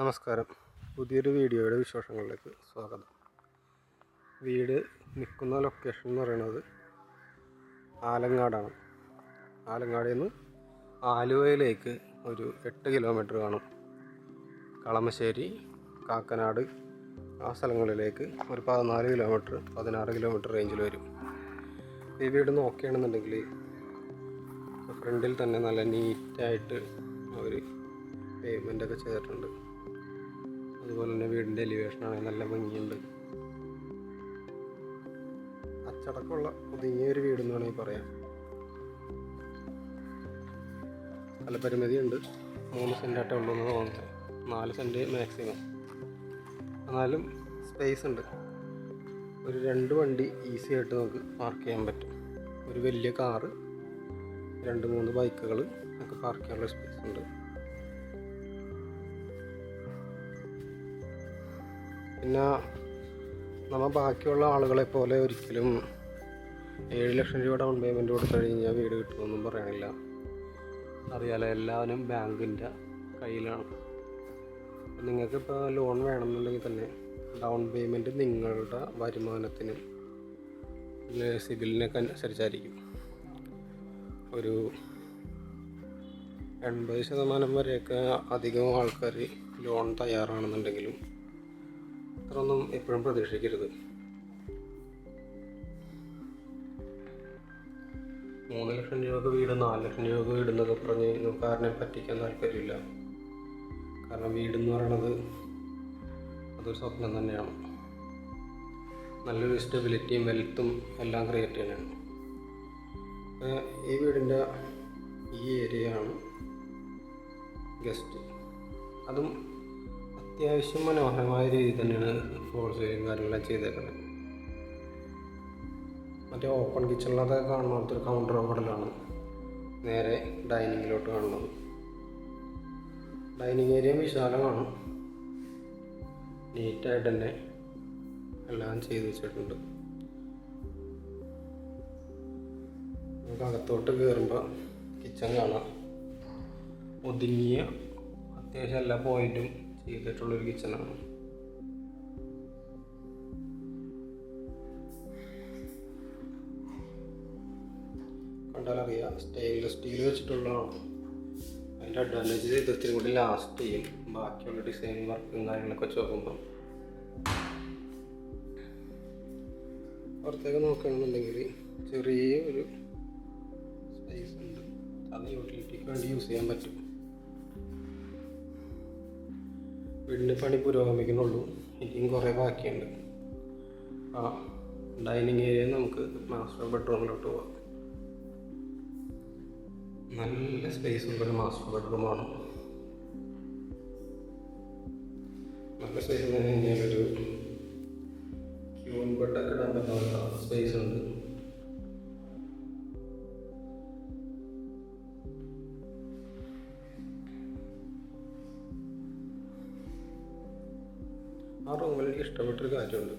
നമസ്കാരം. പുതിയൊരു വീഡിയോയുടെ വിശേഷങ്ങളിലേക്ക് സ്വാഗതം. വീട് നിൽക്കുന്ന ലൊക്കേഷൻ എന്ന് പറയുന്നത് ആലങ്ങാടാണ്. ആലങ്ങാടിൽ നിന്ന് ആലുവയിലേക്ക് ഒരു 8 കിലോമീറ്റർ കാണും. കളമശ്ശേരി, കാക്കനാട് ആ സ്ഥലങ്ങളിലേക്ക് ഒരു 16 കിലോമീറ്റർ റേഞ്ചിൽ വരും. ഈ വീട് നോക്കുകയാണെന്നുണ്ടെങ്കിൽ ഫ്രണ്ടിൽ തന്നെ നല്ല നീറ്റായിട്ട് അവർ പേയ്മെൻ്റൊക്കെ ചെയ്തിട്ടുണ്ട്. അതുപോലെ തന്നെ വീടിൻ്റെ എലിവേഷനാണെങ്കിൽ നല്ല ഭംഗിയുണ്ട്. അച്ചടക്കമുള്ള ഒതുങ്ങിയൊരു വീടെന്ന് വേണമെങ്കിൽ പറയാം. സ്ഥലപരിമിതിയുണ്ട്. 3 സെൻറ്റായിട്ടേ ഉള്ളൂ എന്ന് തോന്നുന്നത്. 4 സെൻറ്റ് മാക്സിമം. എന്നാലും സ്പേസ് ഉണ്ട്. ഒരു 2 വണ്ടി ഈസി ആയിട്ട് നമുക്ക് പാർക്ക് ചെയ്യാൻ പറ്റും. ഒരു വലിയ കാറ്, 2-3 ബൈക്കുകൾ ഒക്കെ പാർക്ക് ചെയ്യാനുള്ള സ്പേസ് ഉണ്ട്. പിന്നെ നമ്മൾ ബാക്കിയുള്ള ആളുകളെ പോലെ ഒരിക്കലും 7 ലക്ഷം രൂപ ഡൗൺ പേയ്മെൻറ്റ് കൊടുത്തു കഴിഞ്ഞാൽ വീട് കിട്ടുമെന്നൊന്നും പറയാനില്ല. അറിയാലോ, എല്ലാവരും ബാങ്കിൻ്റെ കയ്യിലാണ്. നിങ്ങൾക്കിപ്പോൾ ലോൺ വേണമെന്നുണ്ടെങ്കിൽ തന്നെ ഡൗൺ പേയ്മെൻറ്റ് നിങ്ങളുടെ വരുമാനത്തിനും സിബിലിനൊക്കെ അനുസരിച്ചായിരിക്കും. ഒരു 80% വരെയൊക്കെ അധികം ആൾക്കാർ ലോൺ തയ്യാറാണെന്നുണ്ടെങ്കിലും അത്രയൊന്നും എപ്പോഴും പ്രതീക്ഷിക്കരുത്. 3 ലക്ഷം രൂപക്ക് വീട്, 4 ലക്ഷം രൂപക്ക് വീട് എന്നൊക്കെ പറഞ്ഞ് നമുക്ക് ആരെയും പറ്റിക്കാൻ താല്പര്യമില്ല. കാരണം വീടെന്ന് പറയണത് അതൊരു സ്വപ്നം തന്നെയാണ്. നല്ലൊരു സ്റ്റെബിലിറ്റിയും വെൽത്തും എല്ലാം ക്രിയേറ്റ് ചെയ്യാനാണ്. ഈ വീടിൻ്റെ ഈ ഏരിയയാണ് ഗസ്റ്റ്. അതും അത്യാവശ്യം മനോഹരമായ രീതിയിൽ തന്നെയാണ് ഫോൾ സീലിംഗ് കാര്യങ്ങളെല്ലാം ചെയ്തേക്കുന്നത്. മറ്റേ ഓപ്പൺ കിച്ചണിലൊക്കെ കാണുന്നതൊരു കൗണ്ടർ മോഡലാണ് നേരെ ഡൈനിങ്ങിലോട്ട് കാണുന്നത്. ഡൈനിങ് ഏരിയ വിശാലമാണ്. നീറ്റായിട്ട് തന്നെ എല്ലാം ചെയ്ത് വെച്ചിട്ടുണ്ട്. നമുക്ക് അകത്തോട്ട് കയറുമ്പോൾ കിച്ചൺ കാണാം. ഒതുങ്ങിയ അത്യാവശ്യം എല്ലാ പോയിന്റും ചെയ്തിട്ടുള്ളൊരു കിച്ചണാണ്. കണ്ടാലറിയാം, സ്റ്റെയിൻലെസ് സ്റ്റീൽ വെച്ചിട്ടുള്ളതാണ്. അതിൻ്റെ അഡ്വാൻറ്റേജ് ഇത്തിരി കൂടി ലാസ്റ്റ് ചെയ്യും ബാക്കിയുള്ള ഡിസൈൻ വർക്കും കാര്യങ്ങളൊക്കെ വെച്ച് നോക്കുമ്പോൾ. പുറത്തേക്ക് നോക്കുകയാണെന്നുണ്ടെങ്കിൽ ചെറിയ ഒരു സ്പേസ് ഉണ്ട്. അത് യൂട്ടിലിറ്റിക്ക് വേണ്ടി യൂസ് ചെയ്യാൻ പറ്റും. വീടിൻ്റെ പണി പുരോഗമിക്കുന്നുള്ളൂ. ഇനിയും കുറേ ബാക്കിയുണ്ട്. ഡൈനിങ് ഏരിയ നമുക്ക് മാസ്റ്റർ ബെഡ്റൂമിലോട്ട് പോവാം. നല്ല സ്പേസ് ഉള്ളൊരു മാസ്റ്റർ ബെഡ്റൂമാണ്. നല്ല സ്പേസ് എന്ന് പറഞ്ഞു കഴിഞ്ഞാൽ ഒരു ക്യൂൺ ബെഡൊക്കെ ഇടാൻ പറ്റുന്ന സ്പേസ് ഉണ്ട്. ആ റൂമിൽ എനിക്ക് ഇഷ്ടപ്പെട്ടൊരു കാര്യമുണ്ട്.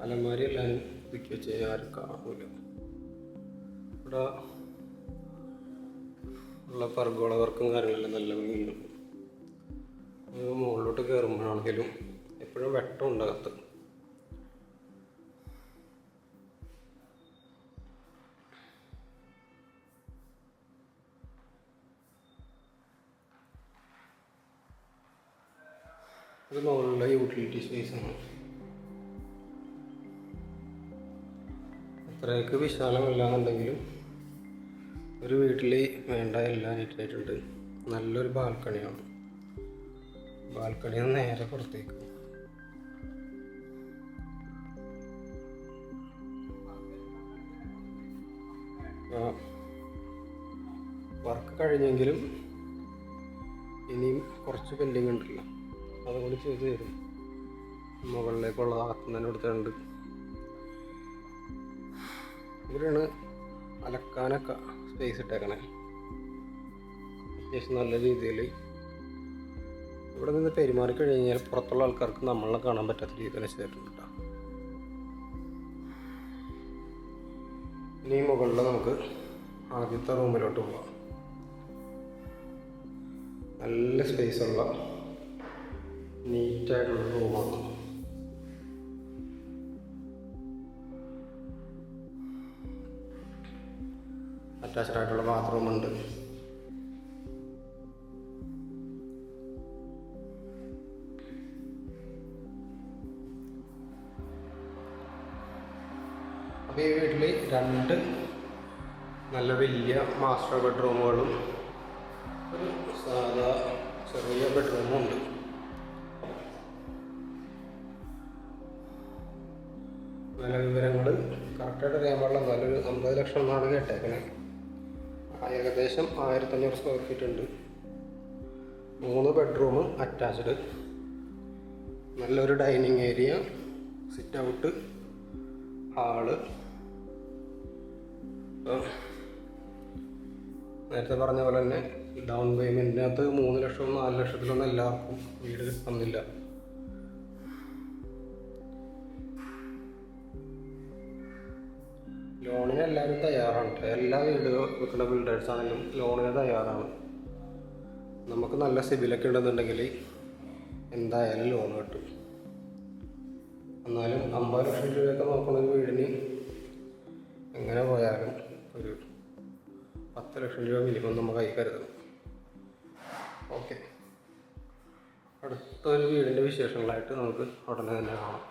അലമാരി എല്ലാവരും ഒതുക്കി വെച്ച് ആരും കാണില്ല. ഇവിടെ ഉള്ള പർഗോള വർക്കും കാര്യങ്ങളെല്ലാം നല്ല ഭംഗിയുണ്ട്. മുകളിലോട്ട് കയറുമ്പോഴാണെങ്കിലും എപ്പോഴും വെട്ടം ഉണ്ടാകത്ത്. ഇത് മുകളിലുള്ള യൂട്ടിലിറ്റി സ്പേസാണ്. അത്രയൊക്കെ വിശാലമല്ലാന്നുണ്ടെങ്കിലും ഒരു വീട്ടിൽ വേണ്ട എല്ലാം നീറ്റായിട്ടുണ്ട്. നല്ലൊരു ബാൽക്കണിയാണ്. ബാൽക്കണിയിൽ നിന്ന് നേരെ പുറത്തേക്ക് വർക്ക് കഴിഞ്ഞെങ്കിലും ഇനിയും കുറച്ച് പെൻഡിങ് ഉണ്ടല്ലോ, അതുകൊണ്ട് ചെയ്ത് തരും. മുകളിലേക്കുള്ള അകത്ത് തന്നെ എടുത്തിട്ടുണ്ട്. ഇവിടെയാണ് അലക്കാനൊക്കെ സ്പേസ് ഇട്ടേക്കണേ. അത്യാവശ്യം നല്ല രീതിയിൽ ഇവിടെ നിന്ന് പെരുമാറി കഴിഞ്ഞാൽ പുറത്തുള്ള ആൾക്കാർക്ക് നമ്മളെ കാണാൻ പറ്റാത്ത രീതിയിൽ ചെയ്തിട്ടുണ്ട്. ഇനി മുകളിൽ നമുക്ക് ആദ്യത്തെ റൂമിലോട്ട് പോവാം. നല്ല സ്പേസുള്ള നീറ്റായിട്ടുള്ള റൂമാണ്. അറ്റാച്ച്ഡ് ആയിട്ടുള്ള ബാത്റൂമുണ്ട്. അപ്പോൾ ഈ വീട്ടിൽ 2 നല്ല വലിയ മാസ്റ്റർ ബെഡ്റൂമുകളും ഒരു സാധാ ചെറിയ ബെഡ്റൂമും ഉണ്ട്. നല്ല വിവരങ്ങൾ കറക്റ്റായിട്ട് അറിയാൻ പാടില്ല, നല്ലൊരു 50 ലക്ഷം എന്നാണ് കേട്ടേക്കണേ. ഏകദേശം 1500 സ്ക്വയർ ഫീറ്റ് ഉണ്ട്. 3 ബെഡ്റൂം അറ്റാച്ച്ഡ്, നല്ലൊരു dining area, sit out, hall. നേരത്തെ പറഞ്ഞ പോലെ തന്നെ ഡൗൺ പേയ്മെൻറ്റിനകത്ത് 3 ലക്ഷവും 4 ലക്ഷത്തിലൊന്നും എല്ലാവർക്കും വീട് കിട്ടുന്നില്ല. ലോണിന് എല്ലാവരും തയ്യാറാണ്. എല്ലാ വീട് വെക്കുന്ന ബിൽഡേഴ്സ് ആണെങ്കിലും ലോണിന് തയ്യാറാണ്. നമുക്ക് നല്ല സിബിലൊക്കെ ഉണ്ടെന്നുണ്ടെങ്കിൽ എന്തായാലും ലോൺ കിട്ടും. എന്നാലും 50 ലക്ഷം രൂപയൊക്കെ നോക്കുന്ന ഒരു വീടിന് എങ്ങനെ പോയാലും ഒരു 10 ലക്ഷം രൂപ മിനിമം നമ്മൾ കൈ കരുതണം. ഓക്കെ, അടുത്തൊരു വീടിൻ്റെ വിശേഷങ്ങളായിട്ട് നമുക്ക് ഉടനെ തന്നെ കാണാം.